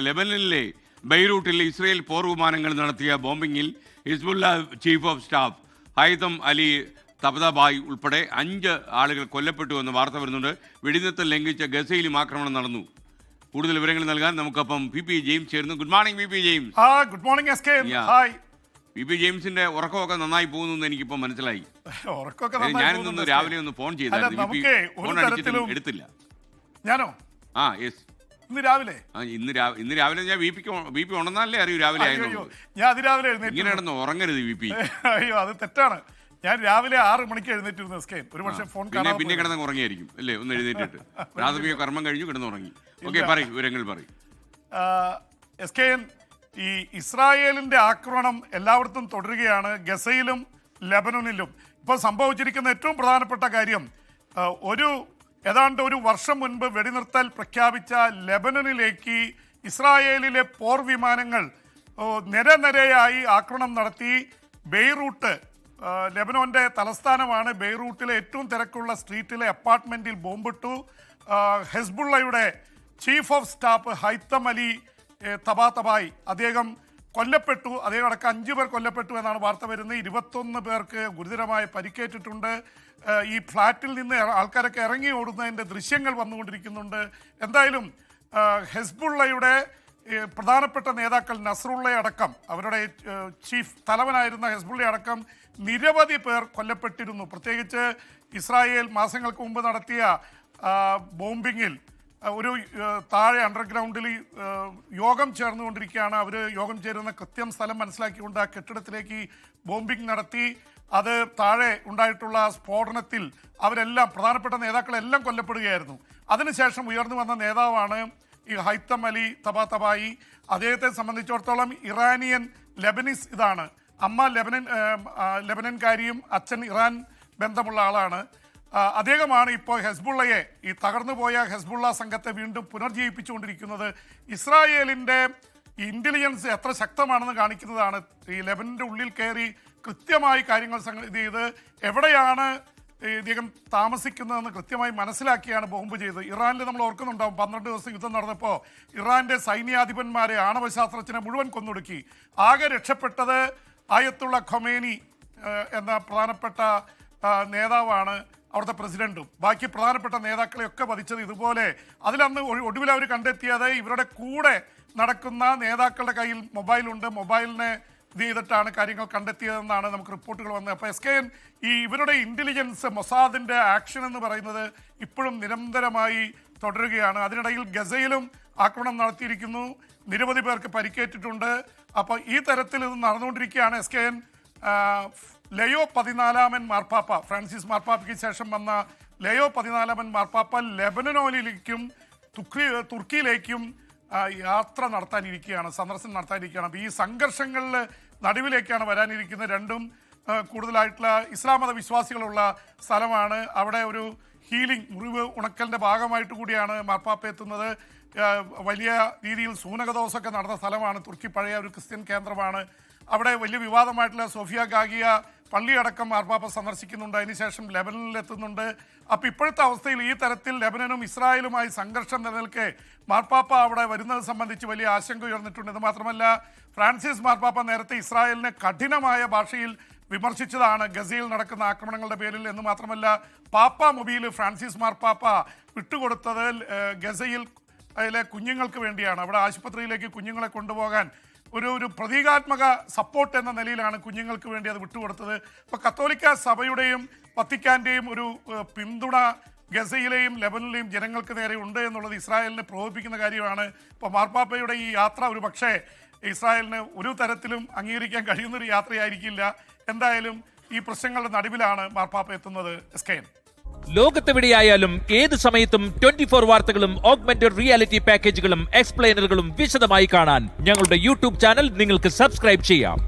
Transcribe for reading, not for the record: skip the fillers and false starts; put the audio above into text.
ലെബനനിലെ ബെയ്റൂട്ടിൽ Israel പോർ വിമാനങ്ങൾ നടത്തിയ ബോംബിങ്ങിൽ Hezbollah chief of staff Haitham Ali Tabatabai ഉൾപ്പെടെ 5 ആളുകൾ കൊല്ലപ്പെട്ടു എന്ന് വാർത്ത വരുന്നുണ്ട്. വെടിനിർത്തൽ ലംഘിച്ച ഗസയിലും ആക്രമണം നടന്നു. കൂടുതൽ വിവരങ്ങൾ നൽകാൻ നമുക്കൊപ്പം പി ജെയിംസ് ചേർന്നു. Good morning P James. Good morning S K. Hi. P ജെയിംസിന്റെ ഉറക്കമൊക്കെ നന്നായി പോകുന്നു എനിക്കിപ്പോ മനസ്സിലായി. ഞാനിന്ന് രാവിലെ ഒന്ന് ഫോൺ ചെയ്തായിരുന്നു, ഫോൺ അടിച്ചിട്ടും എടുത്തില്ല. ഞാനോ? യെസ്. ഇന്ന് രാവിലെ ഞാൻ ബി പി ഉണ്ടെന്നല്ലേ അറിയൂ. രാവിലെ ഞാൻ അതിരാവിലെ ഇങ്ങനെ കിടന്ന് ഉറങ്ങരുത് ബി പി. അയ്യോ അത് തെറ്റാണ്. ഞാൻ രാവിലെ 6 മണിക്ക് എഴുന്നേറ്റിരുന്നു എസ് കെ. ഒരു പക്ഷേ ഫോൺ പിന്നെ കിടന്ന് ഉറങ്ങിയായിരിക്കും അല്ലേ? ഒന്ന് എഴുന്നേറ്റിട്ട് പ്രാഥമിക കർമ്മം കഴിഞ്ഞു കിടന്ന് ഉറങ്ങി. ഓക്കെ, പറയൂ, വിവരങ്ങൾ പറയും. എസ് കെ, ഈ ഇസ്രായേലിന്റെ ആക്രമണം എല്ലായിടത്തും തുടരുകയാണ്, ഗസയിലും ലെബനനിലും. ഇപ്പോൾ സംഭവിച്ചിരിക്കുന്ന ഏറ്റവും പ്രധാനപ്പെട്ട കാര്യം, ഏതാണ്ട് ഒരു വർഷം മുൻപ് വെടിനിർത്തൽ പ്രഖ്യാപിച്ച ലെബനനിലേക്ക് ഇസ്രായേലിലെ പോർ വിമാനങ്ങൾ നിരനിരയായി ആക്രമണം നടത്തി. ബെയ്റൂട്ട്, ലെബനോന്റെ തലസ്ഥാനമാണ്, ബെയ്റൂട്ടിലെ ഏറ്റവും തിരക്കുള്ള സ്ട്രീറ്റിലെ അപ്പാർട്ട്മെന്റിൽ ബോംബിട്ടു. ഹെസ്ബുള്ളയുടെ chief of staff Haitham Ali Tabatabai അദ്ദേഹം കൊല്ലപ്പെട്ടു. അദ്ദേഹം അടക്കം 5 പേർ കൊല്ലപ്പെട്ടു എന്നാണ് വാർത്ത വരുന്നത്. 21 പേർക്ക് ഗുരുതരമായ പരിക്കേറ്റിട്ടുണ്ട്. ഈ ഫ്ലാറ്റിൽ നിന്ന് ആൾക്കാരൊക്കെ ഇറങ്ങി ഓടുന്നതിൻ്റെ ദൃശ്യങ്ങൾ വന്നുകൊണ്ടിരിക്കുന്നുണ്ട്. എന്തായാലും ഹെസ്ബുള്ളയുടെ പ്രധാനപ്പെട്ട നേതാക്കൾ നസ്രുള്ള അടക്കം, അവരുടെ ചീഫ് തലവനായിരുന്ന ഹെസ്ബുള്ള അടക്കം നിരവധി പേർ കൊല്ലപ്പെട്ടിരുന്നു. പ്രത്യേകിച്ച് ഇസ്രായേൽ മാസങ്ങൾക്ക് മുമ്പ് നടത്തിയ ബോംബിങ്ങിൽ ഒരു താഴെ അണ്ടർഗ്രൗണ്ടിൽ യോഗം ചേർന്നുകൊണ്ടിരിക്കുകയാണ്. അവർ യോഗം ചേരുന്ന കൃത്യം സ്ഥലം മനസ്സിലാക്കിക്കൊണ്ട് ആ കെട്ടിടത്തിലേക്ക് ബോംബിംഗ് നടത്തി. അത് താഴെ ഉണ്ടായിട്ടുള്ള സ്ഫോടനത്തിൽ അവരെല്ലാം, പ്രധാനപ്പെട്ട നേതാക്കളെല്ലാം കൊല്ലപ്പെടുകയായിരുന്നു. അതിനുശേഷം ഉയർന്നു വന്ന നേതാവാണ് ഈ ഹൈത്തം അലി തബാതബായി. അദ്ദേഹത്തെ സംബന്ധിച്ചിടത്തോളം ഇറാനിയൻ ലെബനീസ് ഇതാണ്. അമ്മ ലെബനൻകാരിയും അച്ഛൻ ഇറാൻ ബന്ധമുള്ള ആളാണ്. അദ്ദേഹമാണ് ഇപ്പോൾ ഹെസ്ബുള്ളയെ, ഈ തകർന്നുപോയ ഹെസ്ബുള്ള സംഘത്തെ വീണ്ടും പുനർജീവിപ്പിച്ചുകൊണ്ടിരിക്കുന്നത്. ഇസ്രായേലിൻ്റെ ഇൻ്റലിജൻസ് എത്ര ശക്തമാണെന്ന് കാണിക്കുന്നതാണ്. ഈ ലെബനൻ്റെ ഉള്ളിൽ കയറി കൃത്യമായി കാര്യങ്ങൾ ഇത് ചെയ്ത് എവിടെയാണ് ഇദ്ദേഹം താമസിക്കുന്നതെന്ന് കൃത്യമായി മനസ്സിലാക്കിയാണ് ബോംബ് ചെയ്തത്. ഇറാനിൽ നമ്മൾ ഓർക്കുന്നുണ്ടാവും, 12 ദിവസം യുദ്ധം നടന്നപ്പോൾ ഇറാൻ്റെ സൈന്യാധിപന്മാരെ, ആണവശാസ്ത്രജ്ഞനെ മുഴുവൻ കൊന്നൊടുക്കി. ആകെ രക്ഷപ്പെട്ടത് ആയത്തുള്ള ഖൊമേനി എന്ന പ്രധാനപ്പെട്ട നേതാവാണ്, അവിടുത്തെ പ്രസിഡന്റും. ബാക്കി പ്രധാനപ്പെട്ട നേതാക്കളെയൊക്കെ വധിച്ചത് ഇതുപോലെ. അതിലന്ന് ഒടുവിൽ അവർ കണ്ടെത്തിയത് ഇവരുടെ കൂടെ നടക്കുന്ന നേതാക്കളുടെ കയ്യിൽ മൊബൈലുണ്ട്, മൊബൈലിനെ ഇത് ചെയ്തിട്ടാണ് കാര്യങ്ങൾ കണ്ടെത്തിയതെന്നാണ് നമുക്ക് റിപ്പോർട്ടുകൾ വന്നത്. അപ്പോൾ എസ് കെ എൻ, ഇവരുടെ ഇൻ്റലിജൻസ്, മൊസാദിൻ്റെ ആക്ഷൻ എന്ന് പറയുന്നത് ഇപ്പോഴും നിരന്തരമായി തുടരുകയാണ്. അതിനിടയിൽ ഗസയിലും ആക്രമണം നടത്തിയിരിക്കുന്നു, നിരവധി പേർക്ക് പരിക്കേറ്റിട്ടുണ്ട്. അപ്പോൾ ഈ തരത്തിൽ ഇത് നടന്നുകൊണ്ടിരിക്കുകയാണ് എസ് കെ എൻ. ലയോ 14 മാർപ്പാപ്പ, ഫ്രാൻസിസ് മാർപ്പാപ്പയ്ക്ക് ശേഷം വന്ന ലയോ 14 മാർപ്പാപ്പ ലെബനനിലേക്കും തുർക്കിയിലേക്കും യാത്ര നടത്താനിരിക്കുകയാണ്, സന്ദർശനം നടത്താനിരിക്കുകയാണ്. അപ്പോൾ ഈ സംഘർഷങ്ങളിൽ നടുവിലേക്കാണ് വരാനിരിക്കുന്നത്. രണ്ടും കൂടുതലായിട്ടുള്ള ഇസ്ലാം മത വിശ്വാസികളുള്ള സ്ഥലമാണ്. അവിടെ ഒരു ഹീലിംഗ്, മുറിവ് ഉണക്കലിൻ്റെ ഭാഗമായിട്ട് കൂടിയാണ് മാർപ്പാപ്പ എത്തുന്നത്. വലിയ രീതിയിൽ സൂനകദോസൊക്കെ നടന്ന സ്ഥലമാണ്. തുർക്കി പഴയ ഒരു ക്രിസ്ത്യൻ കേന്ദ്രമാണ്. അവിടെ വലിയ വിവാദമായിട്ടുള്ള സോഫിയ ഗാഗിയ പള്ളിയടക്കം മാർപ്പാപ്പ സന്ദർശിക്കുന്നുണ്ട്. അതിനുശേഷം ലെബനനിലെത്തുന്നുണ്ട്. അപ്പോൾ ഇപ്പോഴത്തെ അവസ്ഥയിൽ ഈ തരത്തിൽ ലെബനനും ഇസ്രായേലുമായി സംഘർഷം നിലനിൽക്കെ മാർപ്പാപ്പ അവിടെ വരുന്നത് സംബന്ധിച്ച് വലിയ ആശങ്ക ഉയർന്നിട്ടുണ്ട്. ഇത് മാത്രമല്ല, ഫ്രാൻസിസ് മാർപ്പാപ്പ നേരത്തെ ഇസ്രായേലിനെ കഠിനമായ ഭാഷയിൽ വിമർശിച്ചതാണ് ഗസയിൽ നടക്കുന്ന ആക്രമണങ്ങളുടെ പേരിൽ. എന്ന് മാത്രമല്ല, പാപ്പ മൊബൈൽ ഫ്രാൻസിസ് മാർപ്പാപ്പ വിട്ടുകൊടുത്തത് ഗസയിൽ കുഞ്ഞുങ്ങൾക്ക് വേണ്ടിയാണ്. അവിടെ ആശുപത്രിയിലേക്ക് കുഞ്ഞുങ്ങളെ കൊണ്ടുപോകാൻ ഒരു പ്രതീകാത്മക സപ്പോർട്ട് എന്ന നിലയിലാണ് കുഞ്ഞുങ്ങൾക്ക് വേണ്ടി അത് വിട്ടുകൊടുത്തത്. ഇപ്പോൾ കത്തോലിക്ക സഭയുടെയും വത്തിക്കാൻ്റെയും ഒരു പിന്തുണ ഗസയിലെയും ലെബനനിലെയും ജനങ്ങൾക്ക് നേരെ ഉണ്ട് എന്നുള്ളത് ഇസ്രായേലിനെ പ്രകോപിപ്പിക്കുന്ന കാര്യമാണ്. ഇപ്പോൾ മാർപ്പാപ്പയുടെ ഈ യാത്ര ഒരു പക്ഷേ ഇസ്രായേലിന് ഒരു തരത്തിലും അംഗീകരിക്കാൻ കഴിയുന്നൊരു യാത്രയായിരിക്കില്ല. എന്തായാലും ഈ പ്രശ്നങ്ങളുടെ നടുവിലാണ് മാർപ്പാപ്പ എത്തുന്നത്. S K N. ലോകത്തെവിടെയായാലും ഏത് സമയത്തും 24 വാർത്തകളും ഓഗ്മെന്റഡ് റിയാലിറ്റി പാക്കേജുകളും എക്സ്പ്ലെയിനറുകളും വിശദമായി കാണാൻ ഞങ്ങളുടെ യൂട്യൂബ് ചാനൽ നിങ്ങൾക്ക് സബ്സ്ക്രൈബ് ചെയ്യാം.